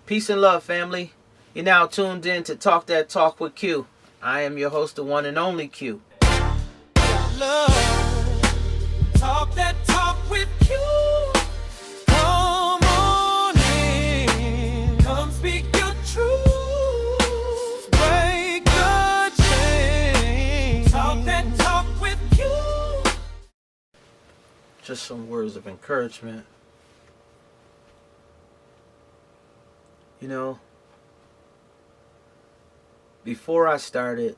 Peace and love, family. You're now tuned in to Talk That Talk with Q. I am your host, the one and only Q. Love, talk that talk with Q. Come on in, come speak your truth. Break the chain. Talk that talk with Q. Just some words of encouragement. You know, before I started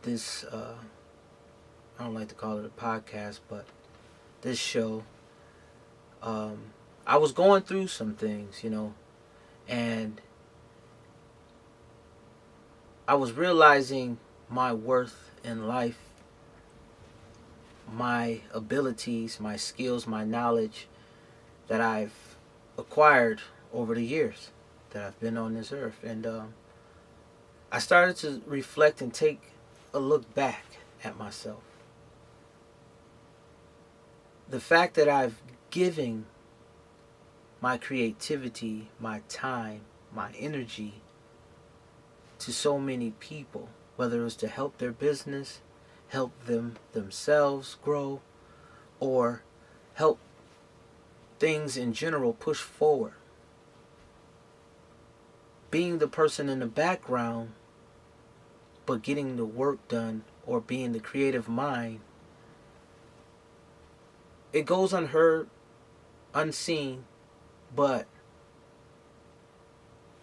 this, I don't like to call it a podcast, but this show, I was going through some things, and I was realizing my worth in life, my abilities, my skills, my knowledge that I've acquired over the years that I've been on this earth. And I started to reflect and take a look back at myself. The fact that I've given my creativity, my time, my energy to so many people, whether it was to help their business, help them themselves grow, or help things in general push forward. Being the person in the background, but getting the work done, or being the creative mind, it goes unheard, unseen, but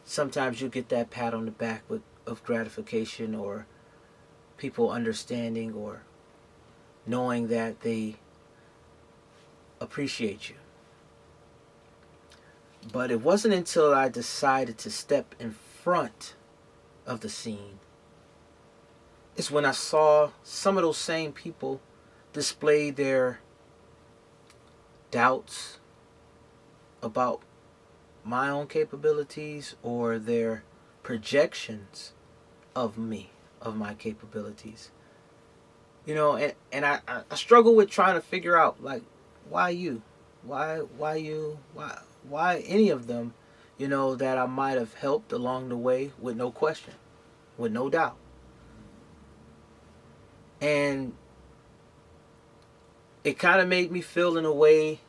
sometimes you get that pat on the back of gratification, or people understanding, or knowing that they appreciate you. But it wasn't until I decided to step in front of the scene is when I saw some of those same people display their doubts about my own capabilities, or their projections of me, of my capabilities. And I struggle with trying to figure out, like, why you? Why you? Why any of them, that I might have helped along the way with no question, with no doubt. And it kind of made me feel in a way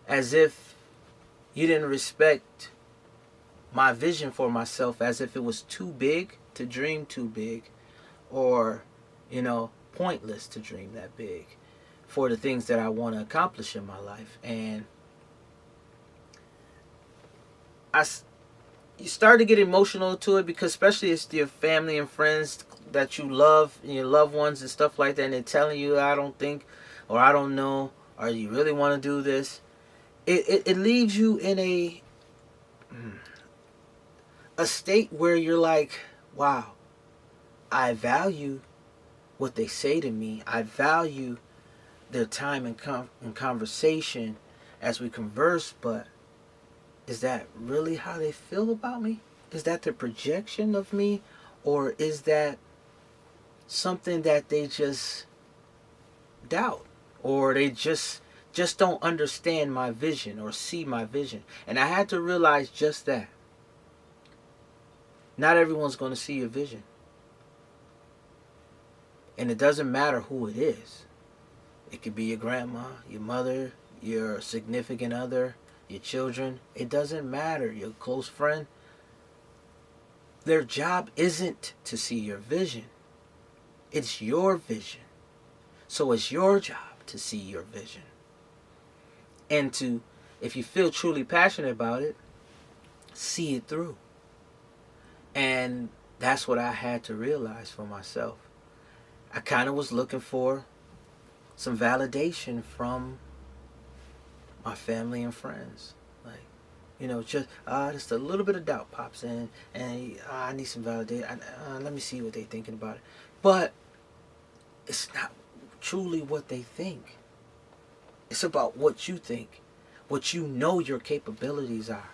as if you didn't respect my vision for myself, as if it was too big to dream too big, or, pointless to dream that big for the things that I want to accomplish in my life. And you start to get emotional to it, because especially it's your family and friends that you love, and your loved ones and stuff like that, and they're telling you, I don't think, or I don't know, or you really want to do this. It leaves you in a state where you're like, wow, I value what they say to me. I value their time and conversation as we converse, but is that really how they feel about me? Is that their projection of me? Or is that something that they just doubt? Or they just don't understand my vision or see my vision? And I had to realize just that. Not everyone's going to see your vision. And it doesn't matter who it is. It could be your grandma, your mother, your significant other, your children. It doesn't matter. Your close friend. Their job isn't to see your vision. It's your vision. So it's your job to see your vision. And to, if you feel truly passionate about it, see it through. And that's what I had to realize for myself. I kind of was looking for some validation from my family and friends. Like, just a little bit of doubt pops in, and I need some validation. Let me see what they're thinking about it. But it's not truly what they think. It's about what you think, what you know your capabilities are,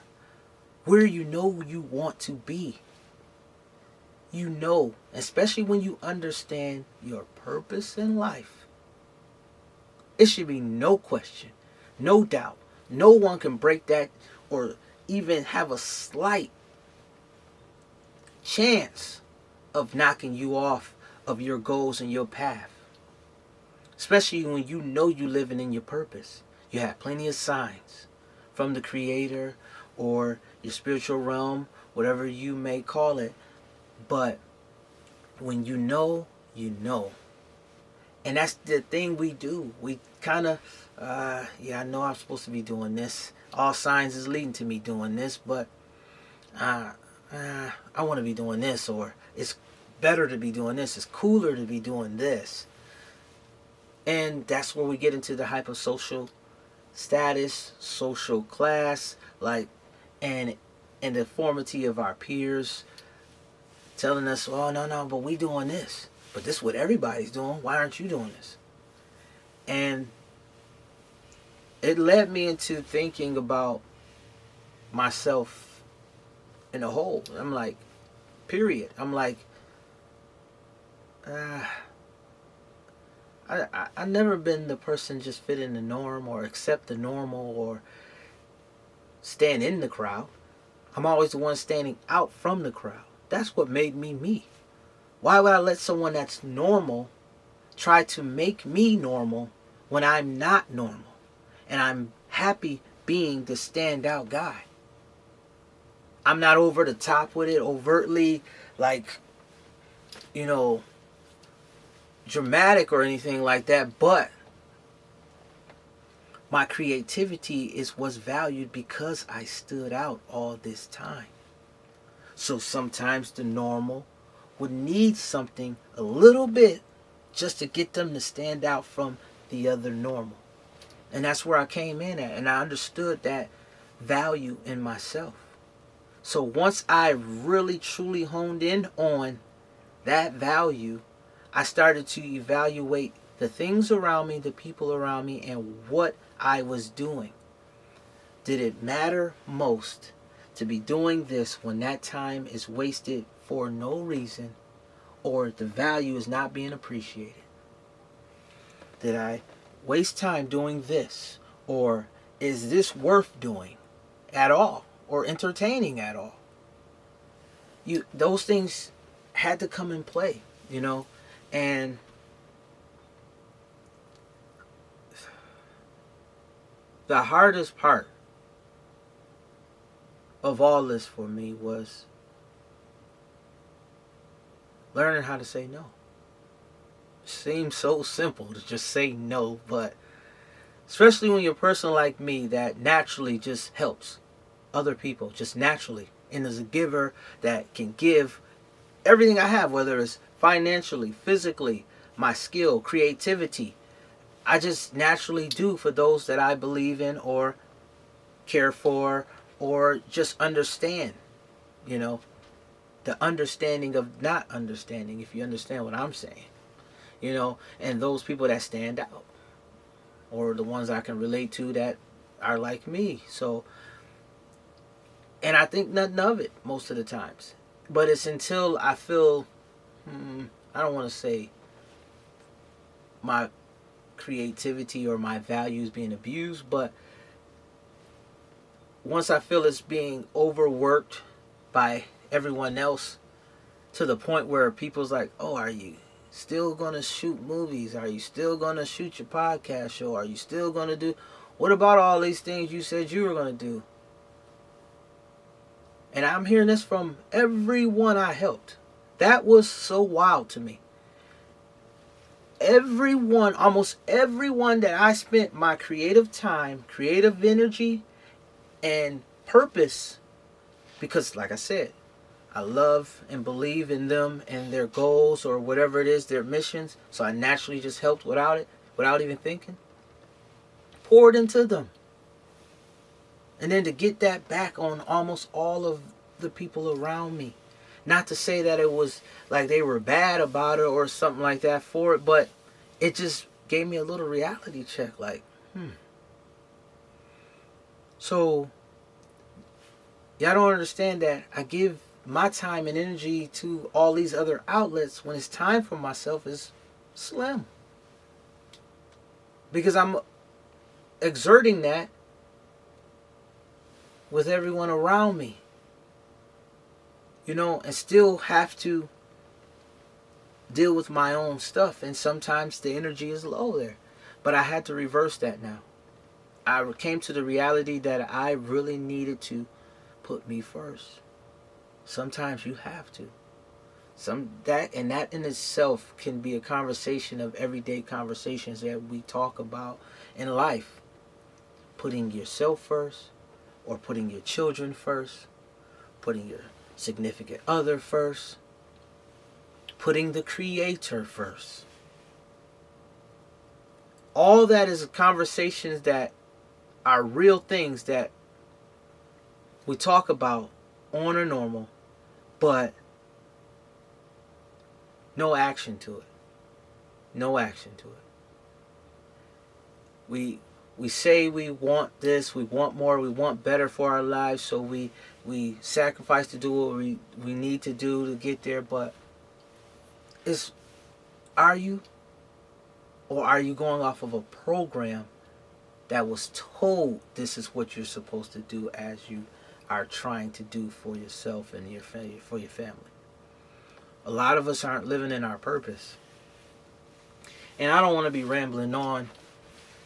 where you know you want to be. Especially when you understand your purpose in life, it should be no question, no doubt. No one can break that or even have a slight chance of knocking you off of your goals and your path. Especially when you know you're living in your purpose. You have plenty of signs from the Creator or your spiritual realm, whatever you may call it. But when you know, you know. And that's the thing we do. We kind of, I know I'm supposed to be doing this. All signs is leading to me doing this, but I want to be doing this, or it's better to be doing this. It's cooler to be doing this. And that's where we get into the hypersocial status, social class, and the deformity of our peers telling us, oh, no, but we doing this. But this is what everybody's doing. Why aren't you doing this? And it led me into thinking about myself in a whole. I'm like, period. I'm like, I've never been the person just fit in the norm or accept the normal or stand in the crowd. I'm always the one standing out from the crowd. That's what made me me. Why would I let someone that's normal try to make me normal when I'm not normal? And I'm happy being the standout guy. I'm not over the top with it, overtly, dramatic or anything like that, but my creativity is what's valued because I stood out all this time. So sometimes the normal would need something a little bit just to get them to stand out from the other normal. And that's where I came in at, and I understood that value in myself. So once I really truly honed in on that value, I started to evaluate the things around me, the people around me, and what I was doing. Did it matter most to be doing this when that time is wasted for no reason, or the value is not being appreciated? Did I waste time doing this, or is this worth doing at all, or entertaining at all? Those things had to come in play, and the hardest part of all this for me was learning how to say no. It seems so simple to just say no, but especially when you're a person like me that naturally just helps other people, just naturally, and is a giver that can give everything I have, whether it's financially, physically, my skill, creativity. I just naturally do for those that I believe in or care for or just understand, the understanding of not understanding, if you understand what I'm saying, and those people that stand out or the ones I can relate to that are like me. So, and I think nothing of it most of the times, but it's until I feel, I don't want to say my creativity or my values being abused, but once I feel it's being overworked by everyone else to the point where people's like, oh, are you still going to shoot movies? Are you still going to shoot your podcast show? Are you still going to do, what about all these things you said you were going to do? And I'm hearing this from everyone I helped. That was so wild to me. Everyone, almost everyone that I spent my creative time, creative energy, and purpose, because like I said, I love and believe in them and their goals or whatever it is, their missions. So I naturally just helped without even thinking. Poured into them. And then to get that back on almost all of the people around me. Not to say that it was like they were bad about it or something like that for it, but it just gave me a little reality check. So, y'all don't understand that I give my time and energy to all these other outlets when it's time for myself is slim. Because I'm exerting that with everyone around me, and still have to deal with my own stuff. And sometimes the energy is low there. But I had to reverse that now. I came to the reality that I really needed to put me first. Sometimes you have to. That in itself can be a conversation of everyday conversations that we talk about in life. Putting yourself first, or putting your children first, putting your significant other first, putting the Creator first. All that is conversations that are real things that we talk about on a normal, but no action to it. No action to it. We say we want this, we want more, we want better for our lives, so we sacrifice to do what we need to do to get there, but are you? Or are you going off of a program that was told this is what you're supposed to do as you are trying to do for yourself and for your family? A lot of us aren't living in our purpose. And I don't want to be rambling on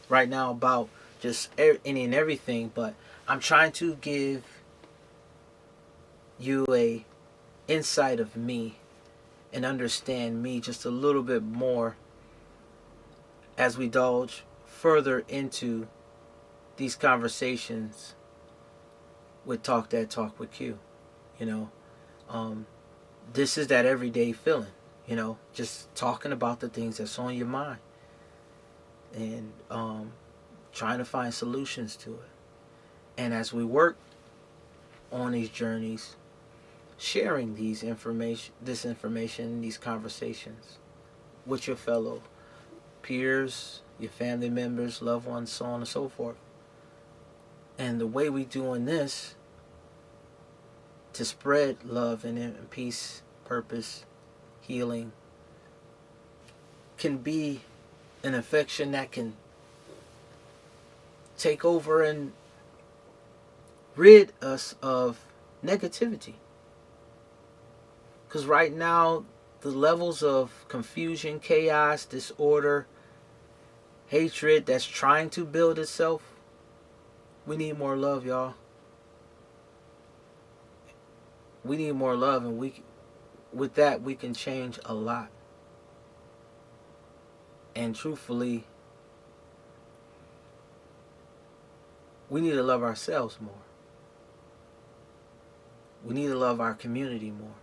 right now about just any and everything, but I'm trying to give you a insight of me and understand me just a little bit more as we indulge further into these conversations with Talk That Talk with Q. This is that everyday feeling, just talking about the things that's on your mind and trying to find solutions to it. And as we work on these journeys, sharing this information, these conversations with your fellow peers, your family members, loved ones, so on and so forth. And the way we doing this to spread love and peace, purpose, healing, can be an affection that can take over and rid us of negativity. Because right now, the levels of confusion, chaos, disorder, hatred that's trying to build itself, we need more love, y'all. We need more love, and with that, we can change a lot. And truthfully, we need to love ourselves more. We need to love our community more.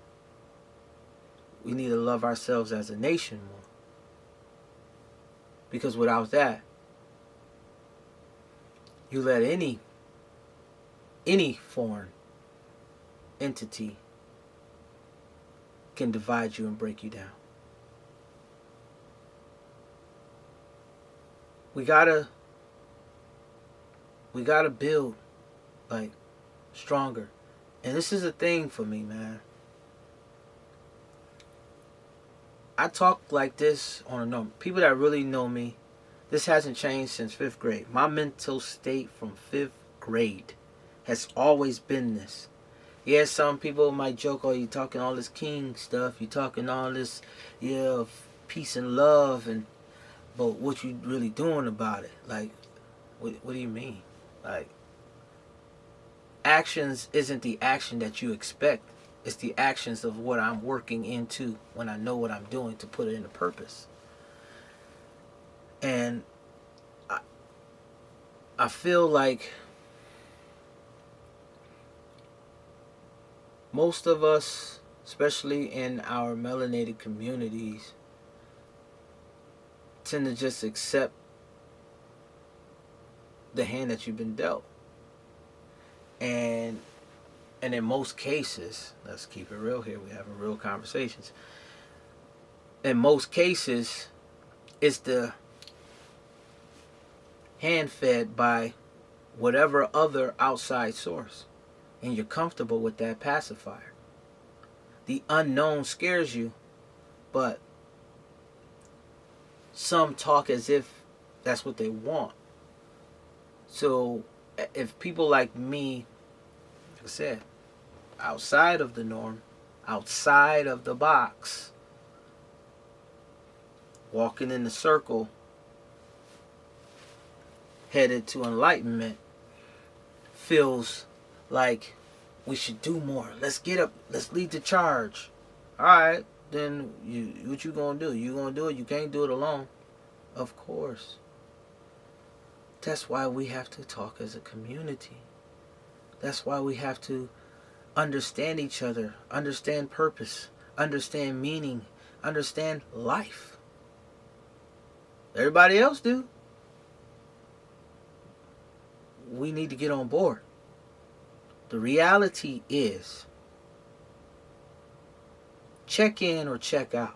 We need to love ourselves as a nation more. Because without that, you let any foreign entity can divide you and break you down. We gotta build stronger. And this is a thing for me, man. I talk like this on a normal. People that really know me, this hasn't changed since 5th grade. My mental state from 5th grade has always been this. Yeah, some people might joke, oh, you talking all this king stuff, you talking all this, peace and love, but what you really doing about it? What do you mean? Actions isn't the action that you expect. It's the actions of what I'm working into when I know what I'm doing to put it into purpose. And I feel like most of us, especially in our melanated communities, tend to just accept the hand that you've been dealt. And in most cases, let's keep it real here, we're having real conversations. In most cases, it's the hand fed by whatever other outside source. And you're comfortable with that pacifier. The unknown scares you, but some talk as if that's what they want. So if people like me like I said, outside of the norm, outside of the box, walking in the circle, headed to enlightenment, feels like we should do more. Let's get up. Let's lead the charge. All right, then what you gonna do? You gonna do it? You can't do it alone. Of course. That's why we have to talk as a community. That's why we have to understand each other, understand purpose, understand meaning, understand life. Everybody else do. We need to get on board. The reality is, check in or check out.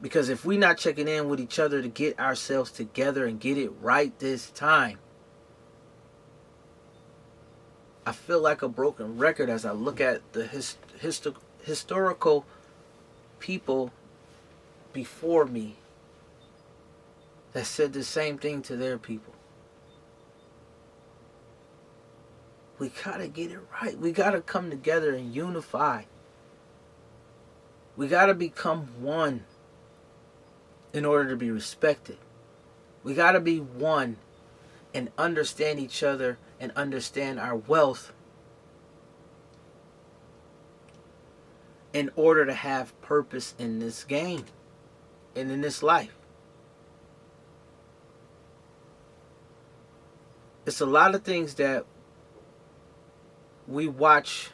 Because if we're not checking in with each other to get ourselves together and get it right this time, I feel like a broken record as I look at the historical people before me that said the same thing to their people. We gotta get it right. We gotta come together and unify. We gotta become one in order to be respected. We gotta be one and understand each other and understand our wealth in order to have purpose in this game and in this life. It's a lot of things that we watch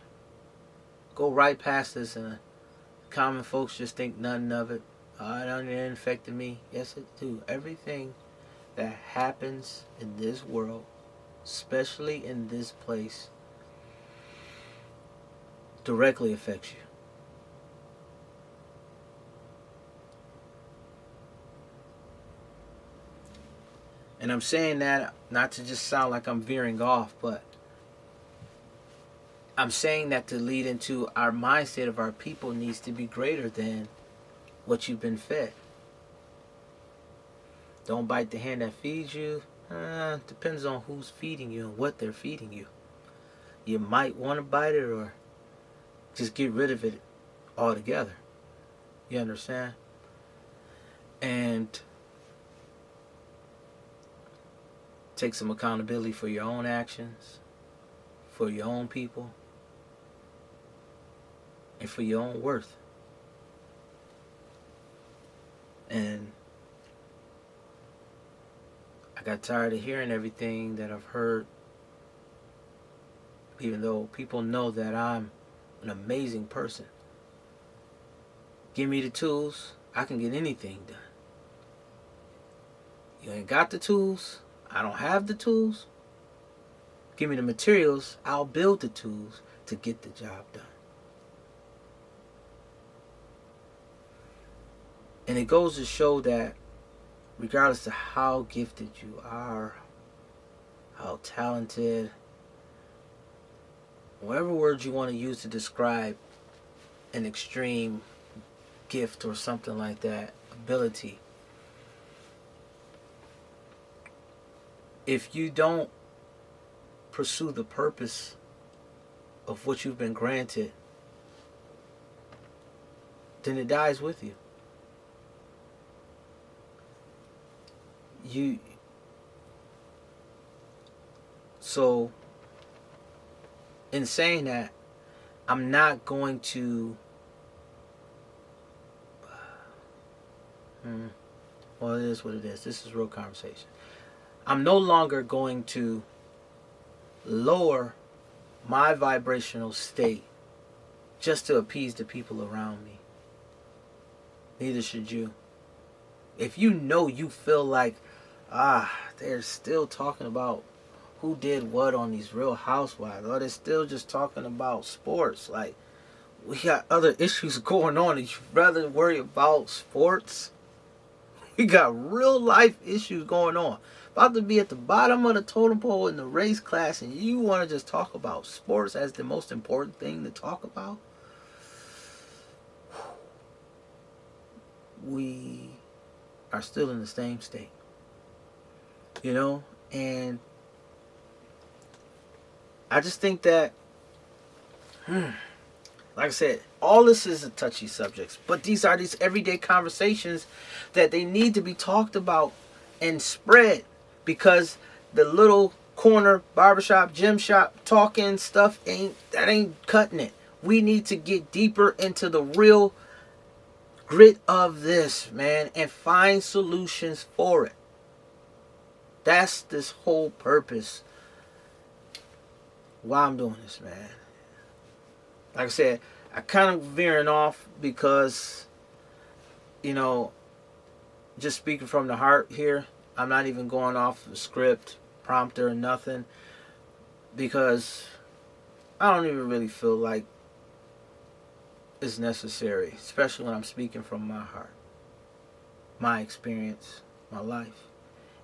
go right past us, and common folks just think nothing of it. Oh, it don't affect me. Yes, it do. Everything that happens in this world, especially in this place, directly affects you. And I'm saying that not to just sound like I'm veering off, but I'm saying that to lead into our mindset of our people needs to be greater than what you've been fed. Don't bite the hand that feeds you. Depends on who's feeding you and what they're feeding you. You might want to bite it or just get rid of it altogether. You understand? And take some accountability for your own actions, for your own people, and for your own worth. And I got tired of hearing everything that I've heard, even though people know that I'm an amazing person. Give me the tools, I can get anything done. You ain't got the tools, I don't have the tools. Give me the materials, I'll build the tools to get the job done. And it goes to show that regardless of how gifted you are, how talented, whatever words you want to use to describe an extreme gift or something like that, ability, if you don't pursue the purpose of what you've been granted, then it dies with you. So in saying that, I'm not going to well, it is what it is. This is real conversation. I'm no longer going to lower my vibrational state just to appease the people around me. Neither should you. If you know you feel like, they're still talking about who did what on these Real Housewives, or they're still just talking about sports, like, we got other issues going on, and you'd rather worry about sports? We got real life issues going on. About to be at the bottom of the totem pole in the race class, and you want to just talk about sports as the most important thing to talk about? We are still in the same state. You know? And I just think that, like I said, all this is a touchy subjects, but these are these everyday conversations that they need to be talked about and spread, because the little corner barbershop, gym shop talking stuff ain't cutting it. We need to get deeper into the real grit of this, man, and find solutions for it. That's this whole purpose why I'm doing this, man. Like I said, I kind of veering off because, you know, just speaking from the heart here, I'm not even going off the script, prompter, or nothing, because I don't even really feel like it's necessary, especially when I'm speaking from my heart, my experience, my life.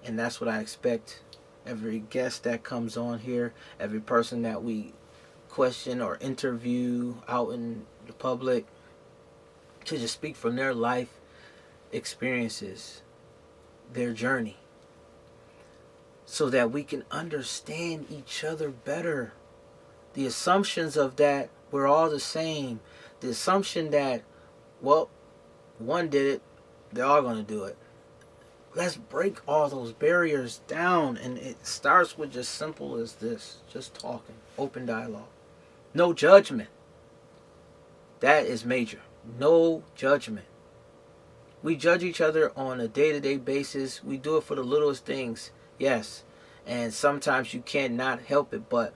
And that's what I expect every guest that comes on here, every person that we question or interview out in the public, to just speak from their life experiences, their journey, so that we can understand each other better. The assumptions of that we're all the same, the assumption that, well, one did it, they're all going to do it. Let's break all those barriers down, and it starts with just simple as this, just talking, open dialogue, no judgment. That is major. No judgment. We judge each other on a day-to-day basis. We do it for the littlest things, yes, and sometimes you cannot help it, but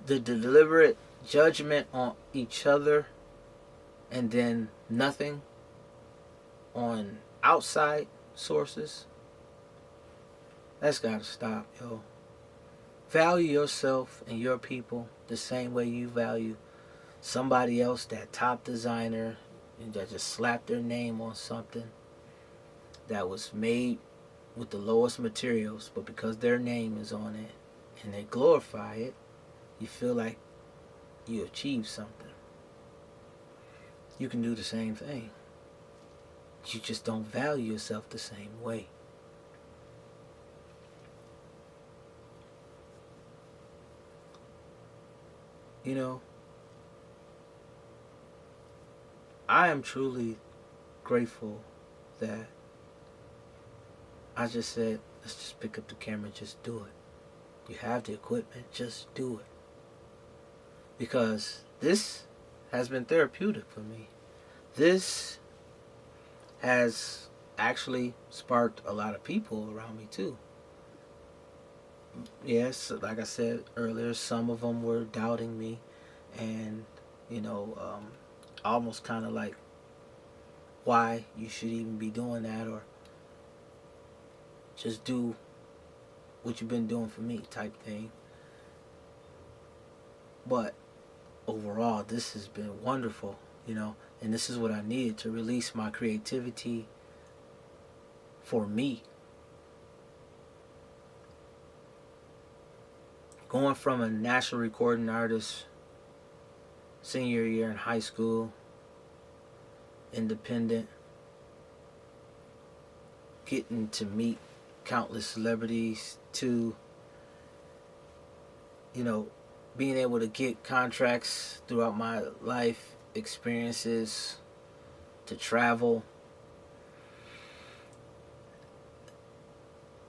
the deliberate judgment on each other and then nothing on outside sources, that's gotta stop, yo. Value yourself and your people the same way you value somebody else, that top designer, and that just slapped their name on something that was made with the lowest materials, but because their name is on it and they glorify it, you feel like you achieved something. You can do the same thing. You just don't value yourself the same way. You know, I am truly grateful that I just said, let's just pick up the camera and just do it. You have the equipment, just do it. Because this has been therapeutic for me. This has actually sparked a lot of people around me too. Yes, like I said earlier, some of them were doubting me, and almost kind of like why you should even be doing that, or just do what you've been doing for me type thing. But overall, this has been wonderful, and this is what I needed to release my creativity for me. Going from a national recording artist, senior year in high school, independent, getting to meet countless celebrities, to, being able to get contracts throughout my life experiences, to travel,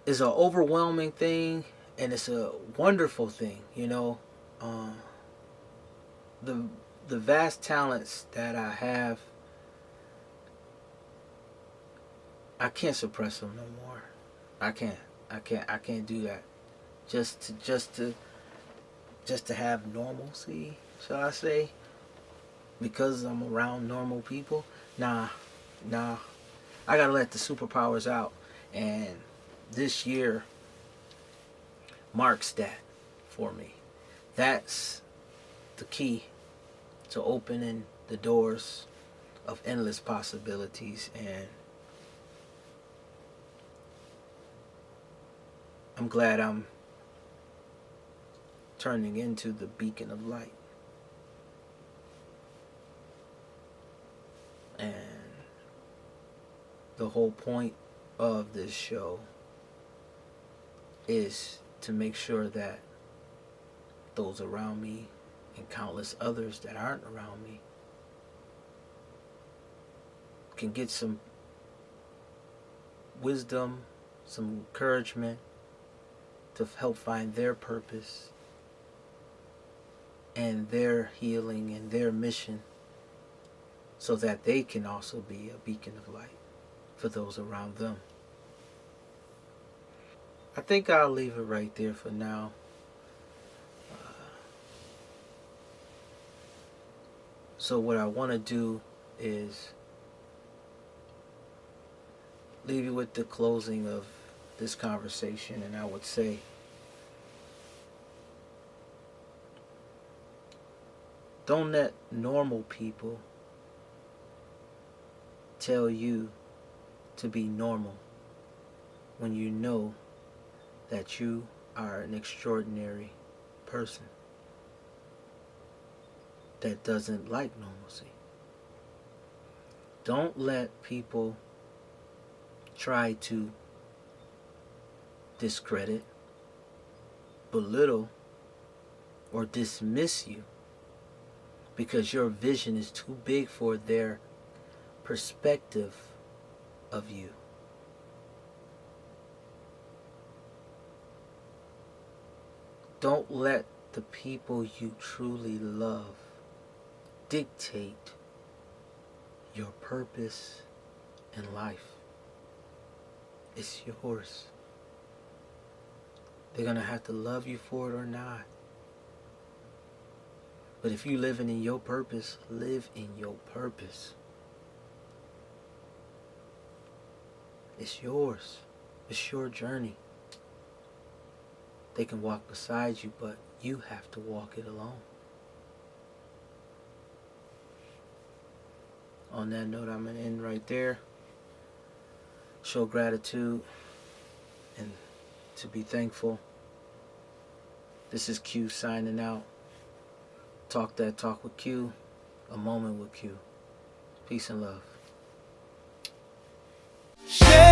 is an overwhelming thing, and it's a wonderful thing. The vast talents that I have, I can't suppress them no more. I can't do that. Just to have normalcy, shall I say? Because I'm around normal people. Nah. I gotta let the superpowers out, and this year marks that for me. That's the key to opening the doors of endless possibilities, and I'm glad I'm turning into the beacon of light. And the whole point of this show is to make sure that those around me and countless others that aren't around me can get some wisdom, some encouragement to help find their purpose and their healing and their mission, so that they can also be a beacon of light for those around them. I think I'll leave it right there for now. So what I want to do is leave you with the closing of this conversation, and I would say, don't let normal people tell you to be normal when you know that you are an extraordinary person that doesn't like normalcy. Don't let people try to discredit, belittle, or dismiss you because your vision is too big for their perspective of you. Don't let the people you truly love dictate your purpose in life. It's yours. They're going to have to love you for it or not. But if you're living in your purpose, live in your purpose. It's yours. It's your journey. They can walk beside you, but you have to walk it alone. On that note, I'm going to end right there. Show gratitude and to be thankful. This is Q signing out. Talk that talk with Q. A moment with Q. Peace and love. Share